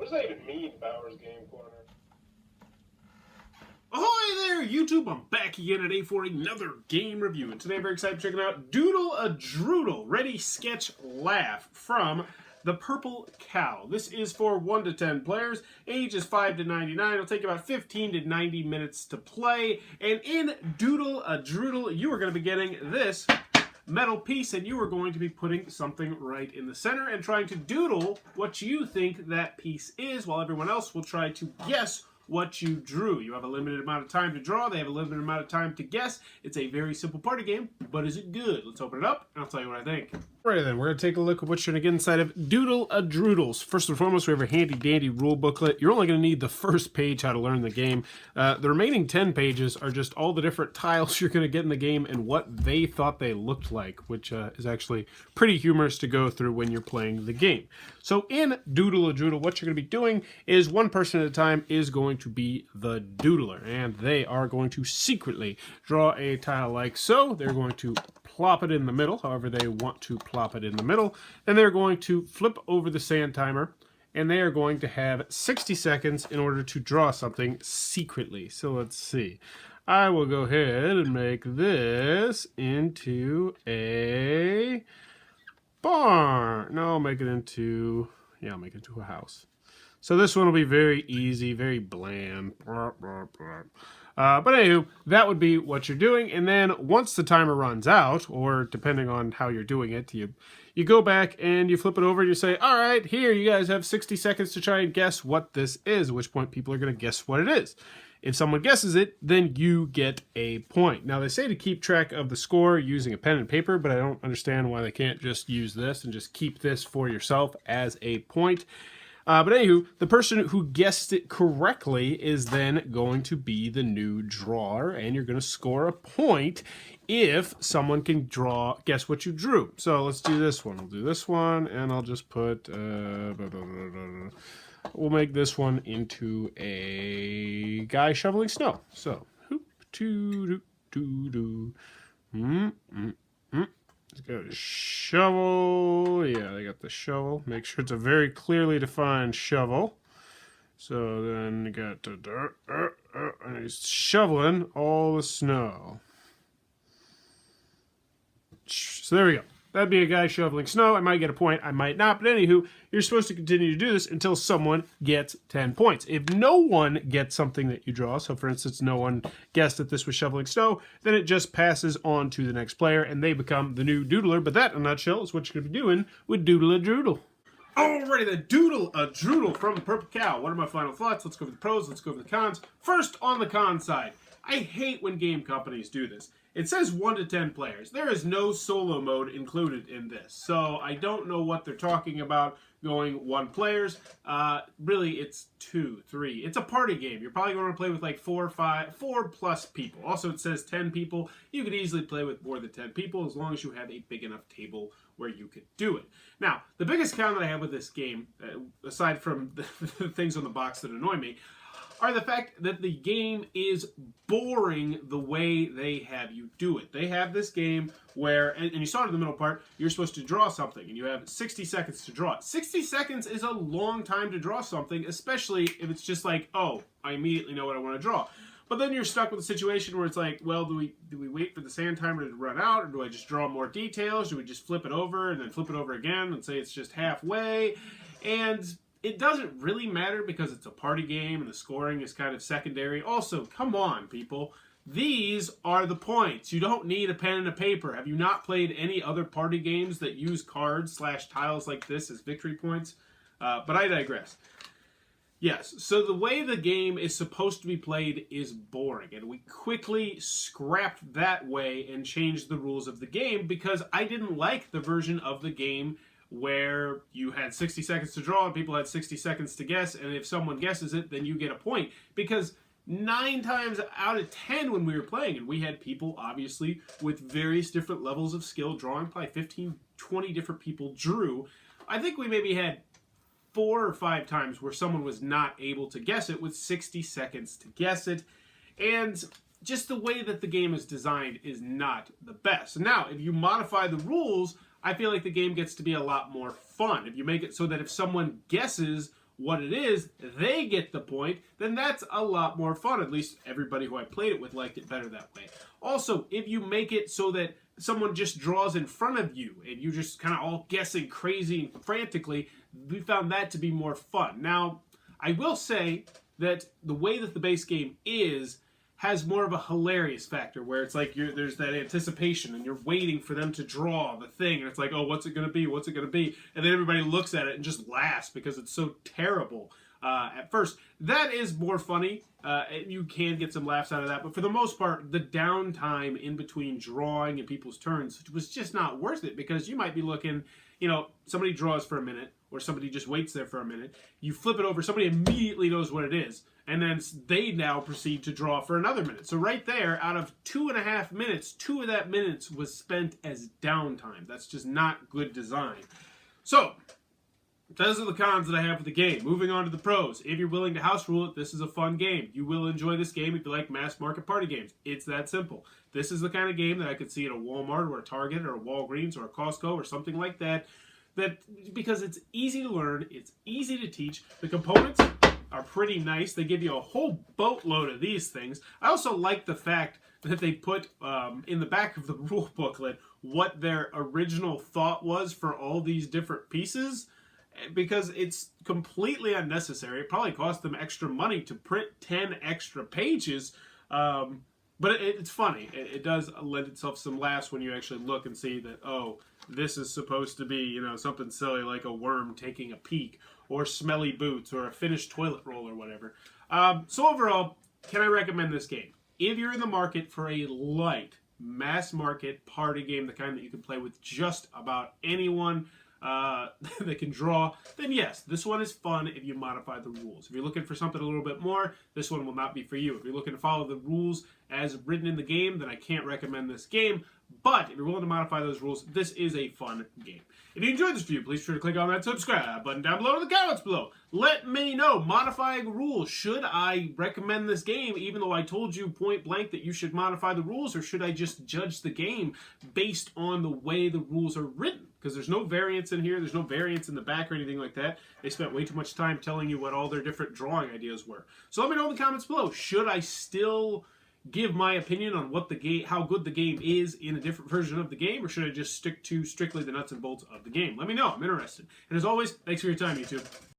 What does that even mean, Bowers Game Corner? Ahoy there, YouTube! I'm back again at A for another game review, and today I'm very excited to check out Doodle a Droodle, Ready, Sketch, Laugh from the Purple Cow. This is for 1 to 10 players, ages 5 to 99. It'll take about 15 to 90 minutes to play, and in Doodle a Droodle, you are going to be getting this metal piece, and you are going to be putting something right in the center and trying to doodle what you think that piece is, while everyone else will try to guess what you drew. You have a limited amount of time to draw. They have a limited amount of time to guess. It's a very simple party game, but is it good? Let's open it up, and I'll tell you what I think. Alright then, we're going to take a look at what you're going to get inside of Doodle a Droodles. First and foremost, we have a handy-dandy rule booklet. You're only going to need the first page, how to learn the game. The remaining 10 pages are just all the different tiles you're going to get in the game and what they thought they looked like, which is actually pretty humorous to go through when you're playing the game. So in Doodle a Droodle, what you're going to be doing is one person at a time is going to be the doodler, and they are going to secretly draw a tile like so. They're going to plop it in the middle, however they want to plop it in the middle. Then they're going to flip over the sand timer, and they are going to have 60 seconds in order to draw something secretly. So let's see. I will go ahead and make this into a barn. No, I'll make it into, yeah, I'll make it into a house. So this one will be very easy, very bland. But anywho, that would be what you're doing. And then once the timer runs out, or depending on how you're doing it, you go back and you flip it over and you say, all right, here, you guys have 60 seconds to try and guess what this is, at which point people are going to guess what it is. If someone guesses it, then you get a point. Now, they say to keep track of the score using a pen and paper, but I don't understand why they can't just use this and just keep this for yourself as a point. But anywho, the person who guessed it correctly is then going to be the new drawer, and you're going to score a point if someone can guess what you drew. So let's do this one. We'll do this one, and I'll just put, we'll make this one into a guy shoveling snow. So, hoop, doo, doo, doo, doo. Let's go to shovel. Yeah, they got the shovel. Make sure it's a very clearly defined shovel. So then you got the dirt, and he's shoveling all the snow. So there we go. That'd be a guy shoveling snow. I might get a point, I might not. But anywho, you're supposed to continue to do this until someone gets 10 points. If no one gets something that you draw, so for instance, no one guessed that this was shoveling snow, then it just passes on to the next player and they become the new doodler. But that, in a nutshell, is what you're going to be doing with Doodle a Droodle. Alrighty then, Doodle a Droodle from the Purple Cow. What are my final thoughts? Let's go over the pros, let's go over the cons. First, on the con side, I hate when game companies do this. It says 1 to 10 players. There is no solo mode included in this. So I don't know what they're talking about going 1 players. Really, it's 2, 3. It's a party game. You're probably going to play with like 4 plus people. Also, it says 10 people. You could easily play with more than 10 people as long as you have a big enough table where you could do it. Now, the biggest con that I have with this game, aside from the things on the box that annoy me, are the fact that the game is boring the way they have you do it. They have this game where, and you saw it in the middle part, you're supposed to draw something, and you have 60 seconds to draw it. 60 seconds is a long time to draw something, especially if it's just like, oh, I immediately know what I want to draw. But then you're stuck with a situation where it's like, well, do we wait for the sand timer to run out, or do I just draw more details? Do we just flip it over and then flip it over again and say it's just halfway? And it doesn't really matter because it's a party game and the scoring is kind of secondary. Also, come on, people. These are the points. You don't need a pen and a paper. Have you not played any other party games that use cards / tiles like this as victory points? But I digress. Yes, so the way the game is supposed to be played is boring, and we quickly scrapped that way and changed the rules of the game because I didn't like the version of the game where you had 60 seconds to draw and people had 60 seconds to guess, and if someone guesses it, then you get a point. Because 9 times out of 10 when we were playing, and we had people, obviously, with various different levels of skill drawing, probably 15, 20 different people drew, I think we maybe had 4 or 5 times where someone was not able to guess it with 60 seconds to guess it, and just the way that the game is designed is not the best. Now, if you modify the rules, I feel like the game gets to be a lot more fun. If you make it so that if someone guesses what it is, they get the point, then that's a lot more fun. At least everybody who I played it with liked it better that way. Also, if you make it so that someone just draws in front of you and you just kind of all guessing crazy and frantically, we found that to be more fun. Now, I will say that the way that the base game has more of a hilarious factor where it's like there's that anticipation and you're waiting for them to draw the thing and it's like, oh, what's it going to be? What's it going to be? And then everybody looks at it and just laughs because it's so terrible at first. That is more funny. And you can get some laughs out of that. But for the most part, the downtime in between drawing and people's turns was just not worth it because you might be looking, somebody draws for a minute or somebody just waits there for a minute. You flip it over, somebody immediately knows what it is. And then they now proceed to draw for another minute. So right there, out of 2.5 minutes, 2 of that minutes was spent as downtime. That's just not good design. So, those are the cons that I have with the game. Moving on to the pros. If you're willing to house rule it, this is a fun game. You will enjoy this game if you like mass market party games. It's that simple. This is the kind of game that I could see at a Walmart or a Target or a Walgreens or a Costco or something like that. Because it's easy to learn, it's easy to teach. The components are pretty nice. They give you a whole boatload of these things. I also like the fact that they put in the back of the rule booklet what their original thought was for all these different pieces, because it's completely unnecessary. It probably cost them extra money to print 10 extra pages, but it's funny. It does lend itself some laughs when you actually look and see that, oh, this is supposed to be, something silly like a worm taking a peek, or smelly boots, or a finished toilet roll, or whatever. So overall, can I recommend this game? If you're in the market for a light, mass market party game, the kind that you can play with just about anyone that can draw, then yes, this one is fun if you modify the rules. If you're looking for something a little bit more, this one will not be for you. If you're looking to follow the rules as written in the game, then I can't recommend this game. But if you're willing to modify those rules, this is a fun game. If you enjoyed this video, please be sure to click on that subscribe button down below in the comments below. Let me know, modifying rules, should I recommend this game even though I told you point blank that you should modify the rules, or should I just judge the game based on the way the rules are written? Because there's no variance in here, there's no variance in the back or anything like that. They spent way too much time telling you what all their different drawing ideas were. So let me know in the comments below, should I still give my opinion on what the game, how good the game is in a different version of the game, or should I just stick to strictly the nuts and bolts of the game? Let me know. I'm interested. And as always, thanks for your time, YouTube.